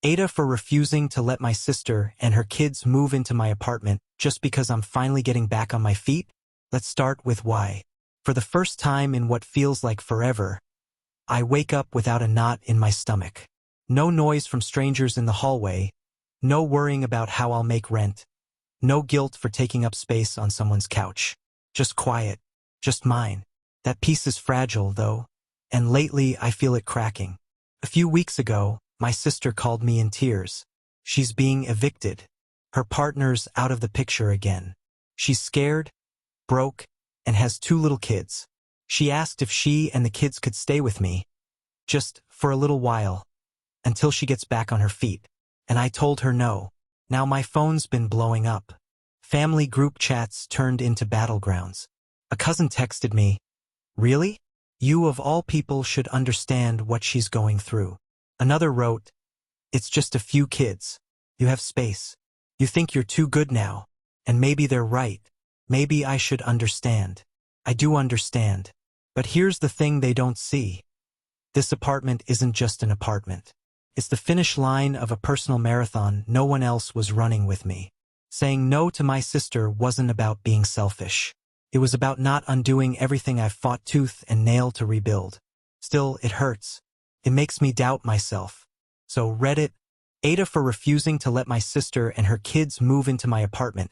AITA for refusing to let my sister and her kids move into my apartment just because I'm finally getting back on my feet? Let's start with why. For the first time in what feels like forever, I wake up without a knot in my stomach. No noise from strangers in the hallway, no worrying about how I'll make rent, no guilt for taking up space on someone's couch. Just quiet, just mine. That peace is fragile, though, and lately I feel it cracking. A few weeks ago, my sister called me in tears. She's being evicted. Her partner's out of the picture again. She's scared, broke, and has 2 little kids. She asked if she and the kids could stay with me, just for a little while, until she gets back on her feet. And I told her no. Now my phone's been blowing up. Family group chats turned into battlegrounds. A cousin texted me, "Really? You of all people should understand what she's going through." Another wrote, "It's just a few kids. You have space. You think you're too good now. And maybe they're right. Maybe I should understand." I do understand. But here's the thing they don't see. This apartment isn't just an apartment. It's the finish line of a personal marathon no one else was running with me. Saying no to my sister wasn't about being selfish. It was about not undoing everything I've fought tooth and nail to rebuild. Still, it hurts. It makes me doubt myself. So Reddit, AITA for refusing to let my sister and her kids move into my apartment,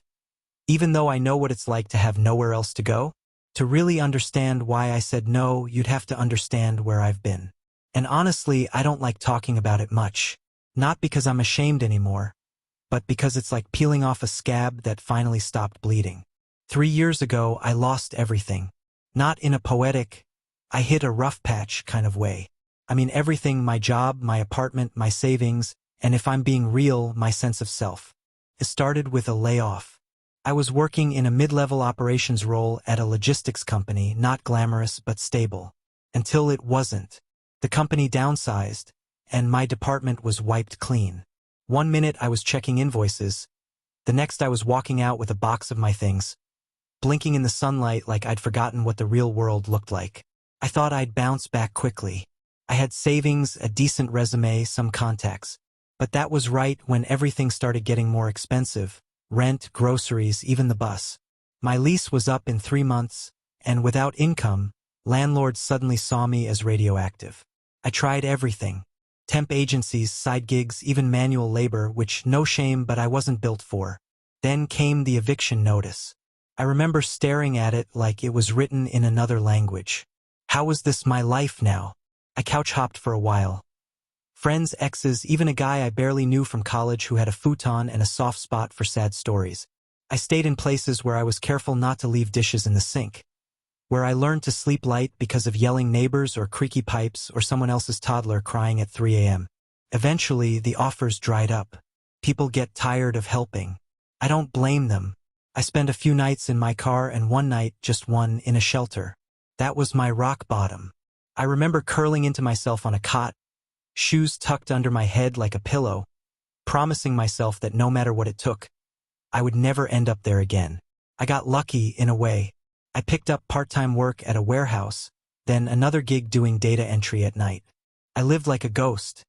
even though I know what it's like to have nowhere else to go. To really understand why I said no, you'd have to understand where I've been. And honestly, I don't like talking about it much. Not because I'm ashamed anymore, but because it's like peeling off a scab that finally stopped bleeding. 3 years ago, I lost everything. Not in a poetic, I hit a rough patch kind of way. I mean everything: my job, my apartment, my savings, and if I'm being real, my sense of self. It started with a layoff. I was working in a mid-level operations role at a logistics company, not glamorous but stable. Until it wasn't. The company downsized, and my department was wiped clean. One minute I was checking invoices, the next I was walking out with a box of my things, blinking in the sunlight like I'd forgotten what the real world looked like. I thought I'd bounce back quickly. I had savings, a decent resume, some contacts. But that was right when everything started getting more expensive. Rent, groceries, even the bus. My lease was up in 3 months, and without income, landlords suddenly saw me as radioactive. I tried everything. Temp agencies, side gigs, even manual labor, which no shame, but I wasn't built for. Then came the eviction notice. I remember staring at it like it was written in another language. How was this my life now? I couch hopped for a while. Friends, exes, even a guy I barely knew from college who had a futon and a soft spot for sad stories. I stayed in places where I was careful not to leave dishes in the sink, where I learned to sleep light because of yelling neighbors or creaky pipes or someone else's toddler crying at 3 a.m. Eventually, the offers dried up. People get tired of helping. I don't blame them. I spent a few nights in my car and one night, just one, in a shelter. That was my rock bottom. I remember curling into myself on a cot, shoes tucked under my head like a pillow, promising myself that no matter what it took, I would never end up there again. I got lucky in a way. I picked up part-time work at a warehouse, then another gig doing data entry at night. I lived like a ghost.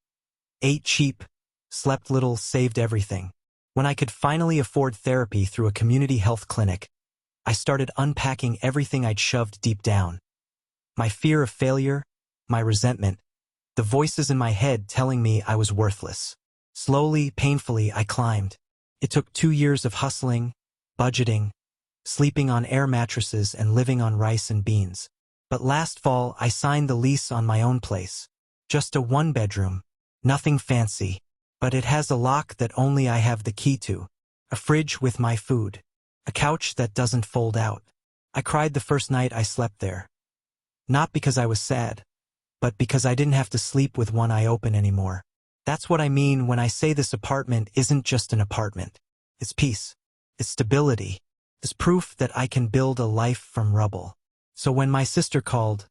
Ate cheap, slept little, saved everything. When I could finally afford therapy through a community health clinic, I started unpacking everything I'd shoved deep down. My fear of failure, my resentment, the voices in my head telling me I was worthless. Slowly, painfully, I climbed. It took 2 years of hustling, budgeting, sleeping on air mattresses and living on rice and beans. But last fall, I signed the lease on my own place. Just a 1-bedroom. Nothing fancy. But it has a lock that only I have the key to. A fridge with my food. A couch that doesn't fold out. I cried the first night I slept there. Not because I was sad, but because I didn't have to sleep with one eye open anymore. That's what I mean when I say this apartment isn't just an apartment. It's peace. It's stability. It's proof that I can build a life from rubble. So when my sister called,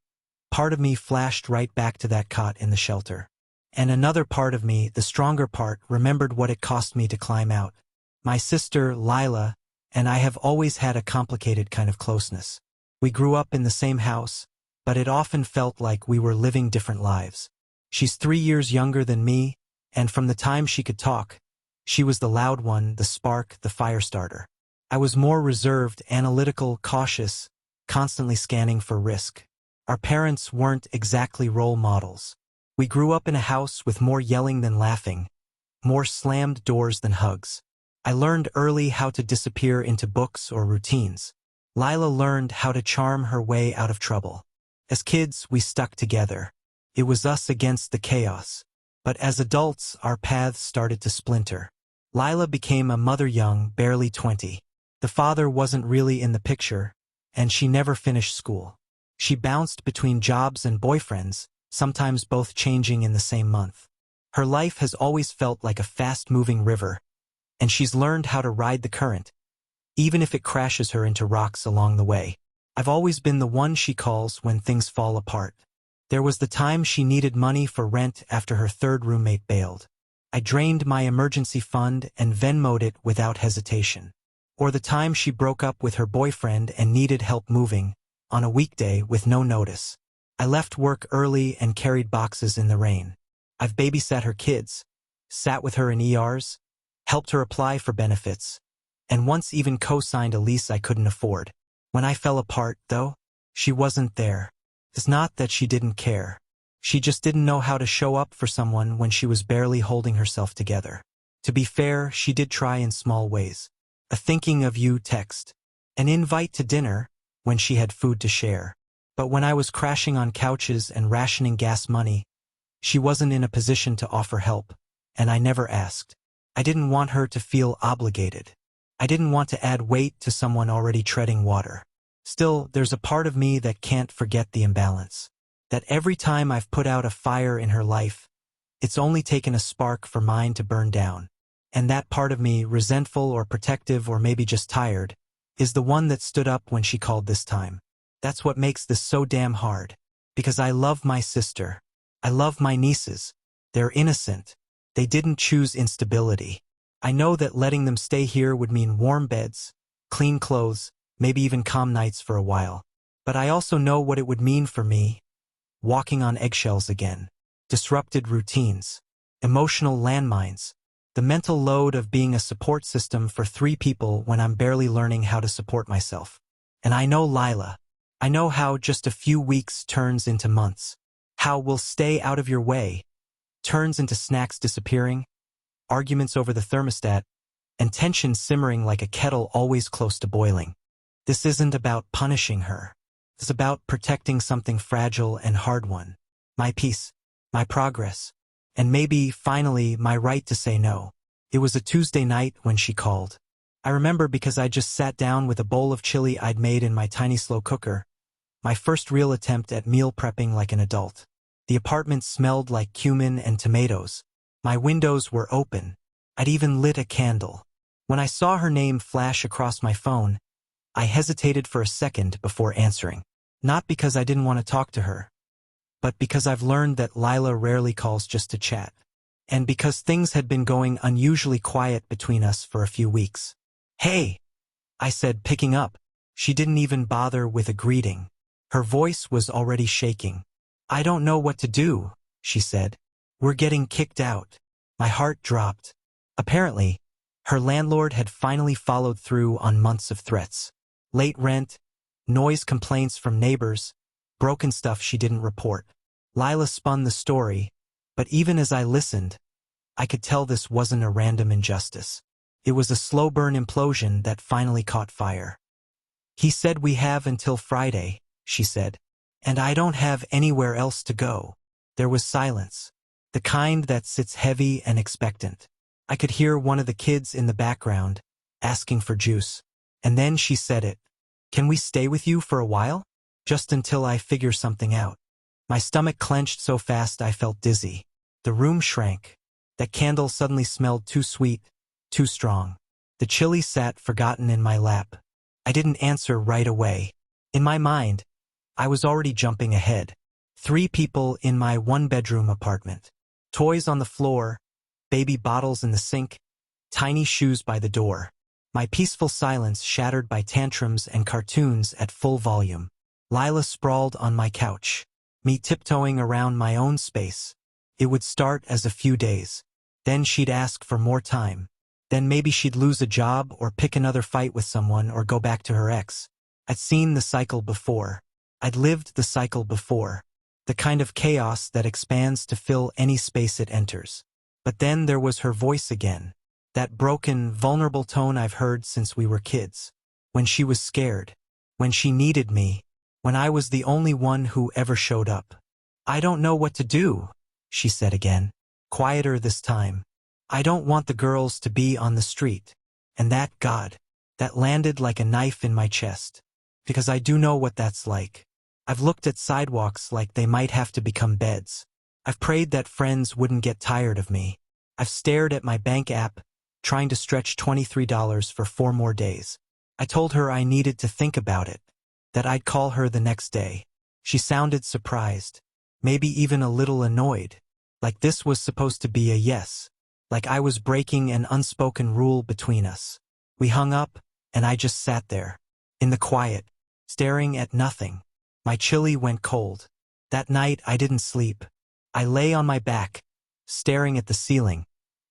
part of me flashed right back to that cot in the shelter. And another part of me, the stronger part, remembered what it cost me to climb out. My sister, Lila, and I have always had a complicated kind of closeness. We grew up in the same house, but it often felt like we were living different lives. She's 3 years younger than me, And from the time she could talk, she was the loud one, the spark, the fire starter. I was more reserved, analytical, cautious, constantly scanning for risk. Our parents weren't exactly role models. We grew up in a house with more yelling than laughing, more slammed doors than hugs. I learned early how to disappear into books or routines. Lila learned how to charm her way out of trouble. As kids, we stuck together. It was us against the chaos. But as adults, our paths started to splinter. Lila became a mother young, barely 20. The father wasn't really in the picture, and she never finished school. She bounced between jobs and boyfriends, sometimes both changing in the same month. Her life has always felt like a fast-moving river, and she's learned how to ride the current, even if it crashes her into rocks along the way. I've always been the one she calls when things fall apart. There was the time she needed money for rent after her third roommate bailed. I drained my emergency fund and Venmo'd it without hesitation. Or the time she broke up with her boyfriend and needed help moving, on a weekday with no notice. I left work early and carried boxes in the rain. I've babysat her kids, sat with her in ERs, helped her apply for benefits, and once even co-signed a lease I couldn't afford. When I fell apart, though, she wasn't there. It's not that she didn't care. She just didn't know how to show up for someone when she was barely holding herself together. To be fair, she did try in small ways. A thinking of you text, an invite to dinner when she had food to share. But when I was crashing on couches and rationing gas money, she wasn't in a position to offer help, and I never asked. I didn't want her to feel obligated. I didn't want to add weight to someone already treading water. Still, there's a part of me that can't forget the imbalance. That every time I've put out a fire in her life, it's only taken a spark for mine to burn down. And that part of me, resentful or protective or maybe just tired, is the one that stood up when she called this time. That's what makes this so damn hard. Because I love my sister. I love my nieces. They're innocent. They didn't choose instability. I know that letting them stay here would mean warm beds, clean clothes, maybe even calm nights for a while. But I also know what it would mean for me. Walking on eggshells again. Disrupted routines. Emotional landmines. The mental load of being a support system for 3 people when I'm barely learning how to support myself. And I know Lila. I know how just a few weeks turns into months. How we'll stay out of your way turns into snacks disappearing, arguments over the thermostat, and tension simmering like a kettle always close to boiling. This isn't about punishing her. It's about protecting something fragile and hard-won. My peace, my progress, and maybe, finally, my right to say no. It was a Tuesday night when she called. I remember because I just sat down with a bowl of chili I'd made in my tiny slow cooker, my first real attempt at meal prepping like an adult. The apartment smelled like cumin and tomatoes. My windows were open. I'd even lit a candle. When I saw her name flash across my phone, I hesitated for a second before answering. Not because I didn't want to talk to her, but because I've learned that Lila rarely calls just to chat. And because things had been going unusually quiet between us for a few weeks. "Hey," I said, picking up. She didn't even bother with a greeting. Her voice was already shaking. "I don't know what to do," she said. "We're getting kicked out." My heart dropped. Apparently, her landlord had finally followed through on months of threats. Late rent, noise complaints from neighbors, broken stuff she didn't report. Lila spun the story, but even as I listened, I could tell this wasn't a random injustice. It was a slow burn implosion that finally caught fire. "He said we have until Friday," she said, "and I don't have anywhere else to go." There was silence, the kind that sits heavy and expectant. I could hear one of the kids in the background, asking for juice. And then she said it. "Can we stay with you for a while? Just until I figure something out." My stomach clenched so fast I felt dizzy. The room shrank. That candle suddenly smelled too sweet, too strong. The chili sat forgotten in my lap. I didn't answer right away. In my mind, I was already jumping ahead. 3 people in my 1-bedroom apartment. Toys on the floor, baby bottles in the sink, tiny shoes by the door. My peaceful silence shattered by tantrums and cartoons at full volume. Lila sprawled on my couch. Me tiptoeing around my own space. It would start as a few days. Then she'd ask for more time. Then maybe she'd lose a job or pick another fight with someone or go back to her ex. I'd seen the cycle before. I'd lived the cycle before. The kind of chaos that expands to fill any space it enters. But then there was her voice again. That broken, vulnerable tone I've heard since we were kids. When she was scared. When she needed me. When I was the only one who ever showed up. "I don't know what to do," she said again. Quieter this time. "I don't want the girls to be on the street." And that, God, that landed like a knife in my chest. Because I do know what that's like. I've looked at sidewalks like they might have to become beds. I've prayed that friends wouldn't get tired of me. I've stared at my bank app, trying to stretch $23 for 4 more days. I told her I needed to think about it, that I'd call her the next day. She sounded surprised, maybe even a little annoyed, like this was supposed to be a yes, like I was breaking an unspoken rule between us. We hung up, and I just sat there, in the quiet, staring at nothing. My chili went cold. That night I didn't sleep. I lay on my back, staring at the ceiling,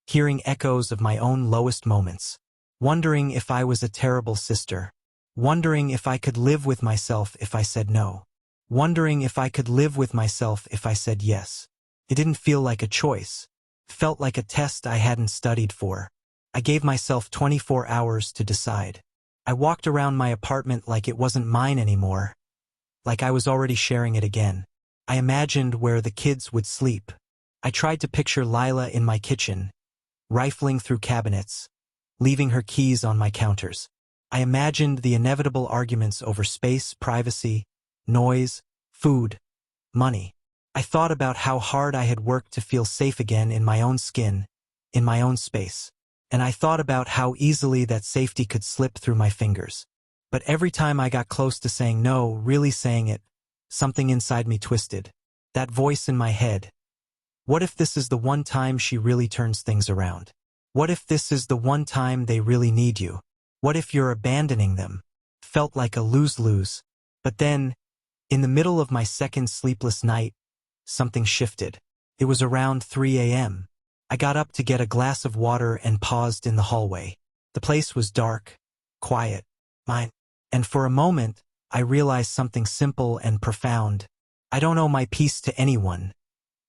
hearing echoes of my own lowest moments, wondering if I was a terrible sister, wondering if I could live with myself if I said no, wondering if I could live with myself if I said yes. It didn't feel like a choice. It felt like a test I hadn't studied for. I gave myself 24 hours to decide. I walked around my apartment like it wasn't mine anymore, like I was already sharing it again. I imagined where the kids would sleep. I tried to picture Lila in my kitchen, rifling through cabinets, leaving her keys on my counters. I imagined the inevitable arguments over space, privacy, noise, food, money. I thought about how hard I had worked to feel safe again in my own skin, in my own space. And I thought about how easily that safety could slip through my fingers. But every time I got close to saying no, really saying it, something inside me twisted. That voice in my head. What if this is the one time she really turns things around? What if this is the one time they really need you? What if you're abandoning them? Felt like a lose-lose. But then, in the middle of my second sleepless night, something shifted. It was around 3 a.m. I got up to get a glass of water and paused in the hallway. The place was dark, quiet, mine. And for a moment, I realized something simple and profound. I don't owe my peace to anyone.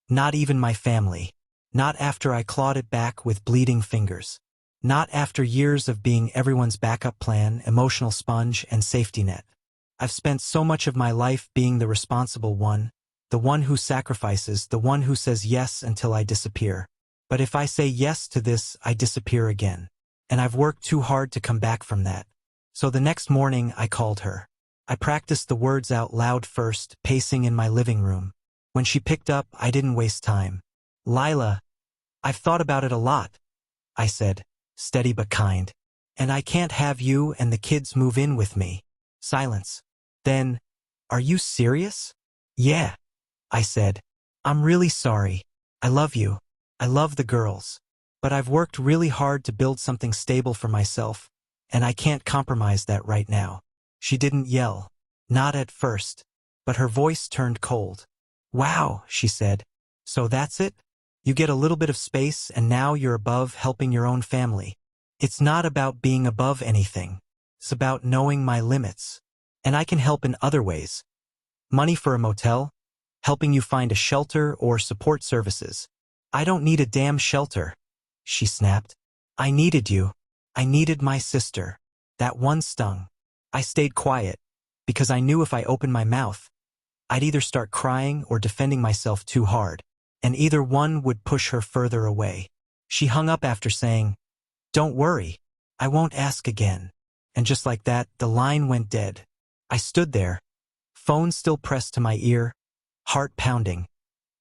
Not even my family. Not after I clawed it back with bleeding fingers. Not after years of being everyone's backup plan, emotional sponge, and safety net. I've spent so much of my life being the responsible one, the one who sacrifices, the one who says yes until I disappear. But if I say yes to this, I disappear again. And I've worked too hard to come back from that. So the next morning, I called her. I practiced the words out loud first, pacing in my living room. When she picked up, I didn't waste time. "Lila, I've thought about it a lot," I said, steady but kind. "And I can't have you and the kids move in with me." Silence. Then, "Are you serious?" "Yeah," I said. "I'm really sorry. I love you. I love the girls. But I've worked really hard to build something stable for myself, and I can't compromise that right now." She didn't yell. Not at first. But her voice turned cold. "Wow," she said. "So that's it? You get a little bit of space and now you're above helping your own family." "It's not about being above anything. It's about knowing my limits. And I can help in other ways. Money for a motel, helping you find a shelter or support services." "I don't need a damn shelter," she snapped. "I needed you. I needed my sister." That one stung. I stayed quiet, because I knew if I opened my mouth, I'd either start crying or defending myself too hard, and either one would push her further away. She hung up after saying, "Don't worry, I won't ask again." And just like that, the line went dead. I stood there, phone still pressed to my ear, heart pounding,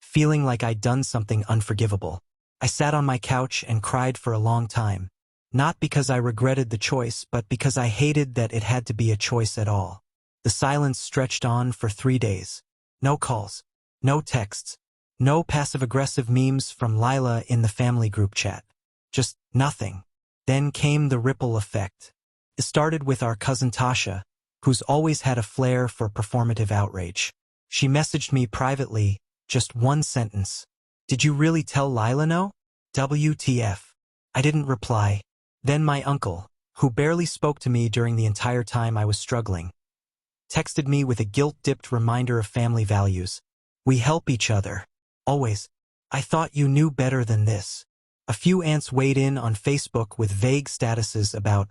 feeling like I'd done something unforgivable. I sat on my couch and cried for a long time. Not because I regretted the choice, but because I hated that it had to be a choice at all. The silence stretched on for 3 days. No calls, no texts, no passive-aggressive memes from Lila in the family group chat. Just nothing. Then came the ripple effect. It started with our cousin Tasha, who's always had a flair for performative outrage. She messaged me privately, just one sentence. "Did you really tell Lila no?" WTF. I didn't reply. Then my uncle, who barely spoke to me during the entire time I was struggling, texted me with a guilt-dipped reminder of family values. We help each other. Always. I thought you knew better than this. A few aunts weighed in on Facebook with vague statuses about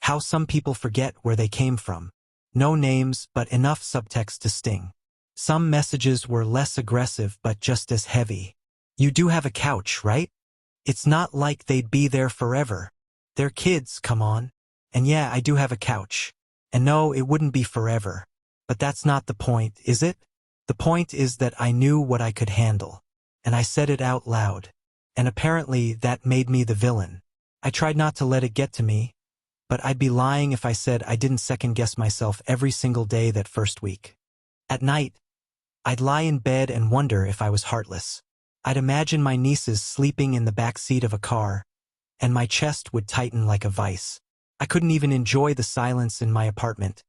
how some people forget where they came from. No names, but enough subtext to sting. Some messages were less aggressive but just as heavy. You do have a couch, right? It's not like they'd be there forever. They're kids, come on. And yeah, I do have a couch. And no, it wouldn't be forever. But that's not the point, is it? The point is that I knew what I could handle. And I said it out loud. And apparently that made me the villain. I tried not to let it get to me, but I'd be lying if I said I didn't second-guess myself every single day that first week. At night, I'd lie in bed and wonder if I was heartless. I'd imagine my nieces sleeping in the back seat of a car, and my chest would tighten like a vice. I couldn't even enjoy the silence in my apartment.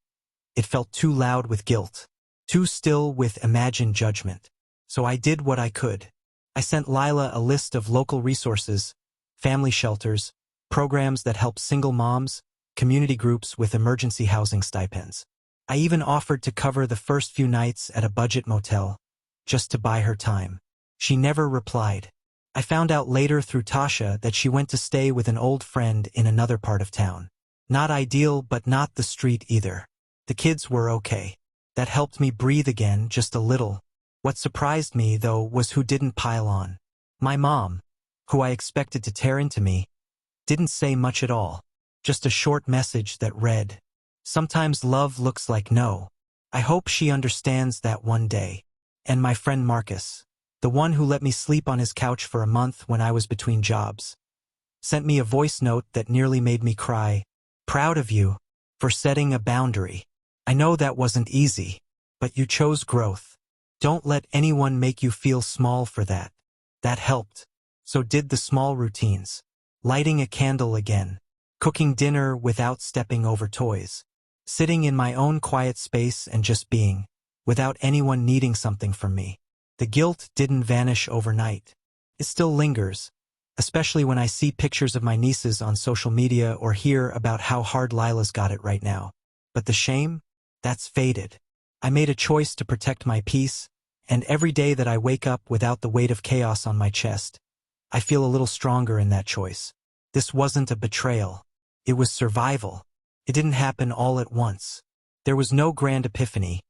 It felt too loud with guilt, too still with imagined judgment. So I did what I could. I sent Lila a list of local resources, family shelters, programs that help single moms, community groups with emergency housing stipends. I even offered to cover the first few nights at a budget motel, just to buy her time. She never replied. I found out later through Tasha that she went to stay with an old friend in another part of town. Not ideal, but not the street either. The kids were okay. That helped me breathe again, just a little. What surprised me, though, was who didn't pile on. My mom, who I expected to tear into me, didn't say much at all. Just a short message that read, "Sometimes love looks like no. I hope she understands that one day." And my friend Marcus, the one who let me sleep on his couch for a month when I was between jobs, sent me a voice note that nearly made me cry. "Proud of you for setting a boundary. I know that wasn't easy, but you chose growth. Don't let anyone make you feel small for that." That helped. So did the small routines. Lighting a candle again. Cooking dinner without stepping over toys. Sitting in my own quiet space and just being, without anyone needing something from me. The guilt didn't vanish overnight. It still lingers, especially when I see pictures of my nieces on social media or hear about how hard Lila's got it right now. But the shame? That's faded. I made a choice to protect my peace, and every day that I wake up without the weight of chaos on my chest, I feel a little stronger in that choice. This wasn't a betrayal. It was survival. It didn't happen all at once. There was no grand epiphany,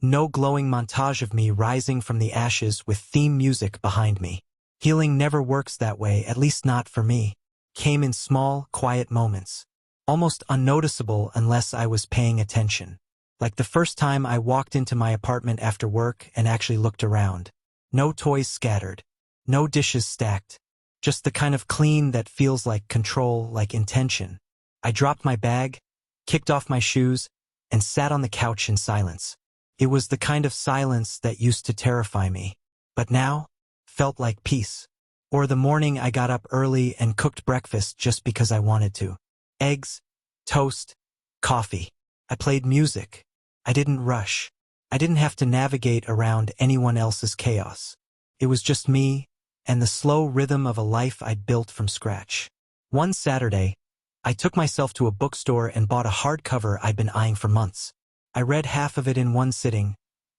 no glowing montage of me rising from the ashes with theme music behind me. Healing never works that way, at least not for me. Came in small, quiet moments, almost unnoticeable unless I was paying attention. Like the first time I walked into my apartment after work and actually looked around. No toys scattered. No dishes stacked. Just the kind of clean that feels like control, like intention. I dropped my bag, kicked off my shoes, and sat on the couch in silence. It was the kind of silence that used to terrify me, but now felt like peace. Or the morning I got up early and cooked breakfast just because I wanted to. Eggs, toast, coffee. I played music. I didn't rush. I didn't have to navigate around anyone else's chaos. It was just me and the slow rhythm of a life I'd built from scratch. One Saturday, I took myself to a bookstore and bought a hardcover I'd been eyeing for months. I read half of it in one sitting,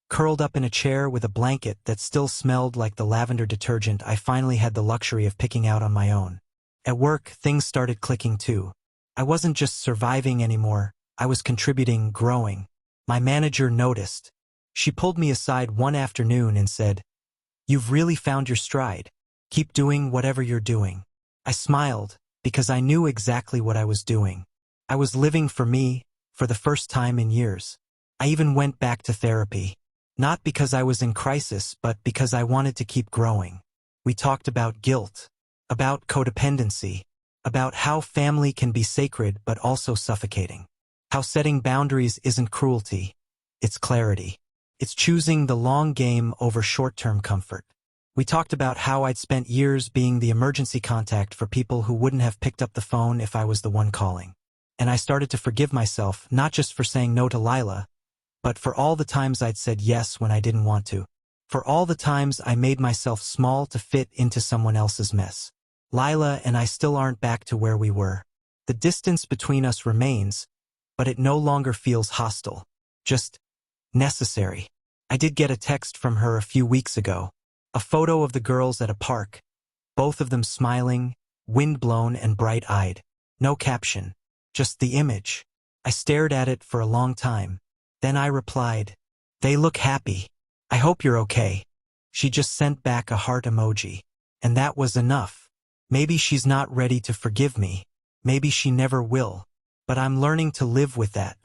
curled up in a chair with a blanket that still smelled like the lavender detergent I finally had the luxury of picking out on my own. At work, things started clicking too. I wasn't just surviving anymore, I was contributing, growing. My manager noticed. She pulled me aside one afternoon and said, "You've really found your stride. Keep doing whatever you're doing." I smiled, because I knew exactly what I was doing. I was living for me, for the first time in years. I even went back to therapy. Not because I was in crisis, but because I wanted to keep growing. We talked about guilt, about codependency, about how family can be sacred but also suffocating. How setting boundaries isn't cruelty, it's clarity. It's choosing the long game over short-term comfort. We talked about how I'd spent years being the emergency contact for people who wouldn't have picked up the phone if I was the one calling. And I started to forgive myself, not just for saying no to Lila, but for all the times I'd said yes when I didn't want to. For all the times I made myself small to fit into someone else's mess. Lila and I still aren't back to where we were. The distance between us remains, but it no longer feels hostile. Just necessary. I did get a text from her a few weeks ago. A photo of the girls at a park, both of them smiling, wind-blown and bright-eyed. No caption, just the image. I stared at it for a long time. Then I replied, "They look happy. I hope you're okay." She just sent back a heart emoji. And that was enough. Maybe she's not ready to forgive me. Maybe she never will. But I'm learning to live with that.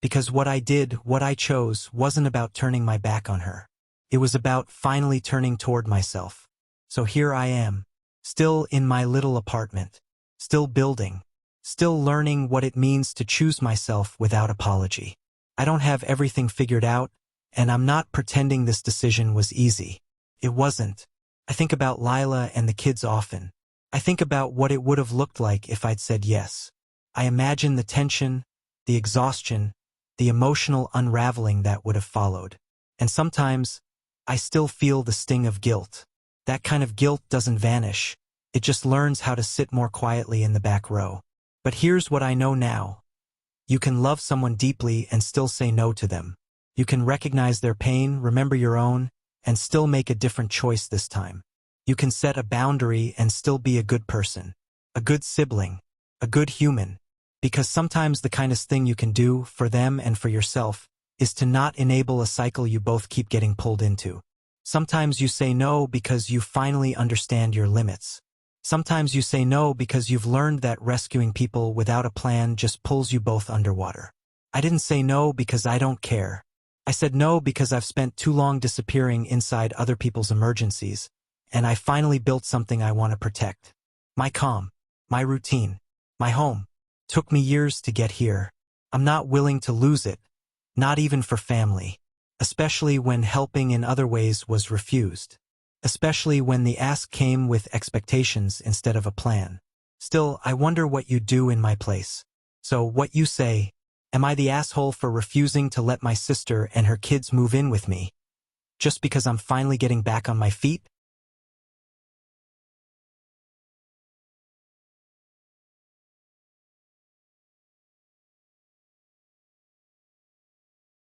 Because what I did, what I chose, wasn't about turning my back on her. It was about finally turning toward myself. So here I am, still in my little apartment, still building, still learning what it means to choose myself without apology. I don't have everything figured out, and I'm not pretending this decision was easy. It wasn't. I think about Lila and the kids often. I think about what it would have looked like if I'd said yes. I imagine the tension, the exhaustion, the emotional unraveling that would have followed. And sometimes, I still feel the sting of guilt. That kind of guilt doesn't vanish. It just learns how to sit more quietly in the back row. But here's what I know now. You can love someone deeply and still say no to them. You can recognize their pain, remember your own, and still make a different choice this time. You can set a boundary and still be a good person, a good sibling, a good human. Because sometimes the kindest thing you can do for them and for yourself is to not enable a cycle you both keep getting pulled into. Sometimes you say no because you finally understand your limits. Sometimes you say no because you've learned that rescuing people without a plan just pulls you both underwater. I didn't say no because I don't care. I said no because I've spent too long disappearing inside other people's emergencies, and I finally built something I want to protect. My calm, my routine, my home. Took me years to get here. I'm not willing to lose it, not even for family, especially when helping in other ways was refused, especially when the ask came with expectations instead of a plan. Still, I wonder what you'd do in my place. So what you say, am I the asshole for refusing to let my sister and her kids move in with me? Just because I'm finally getting back on my feet?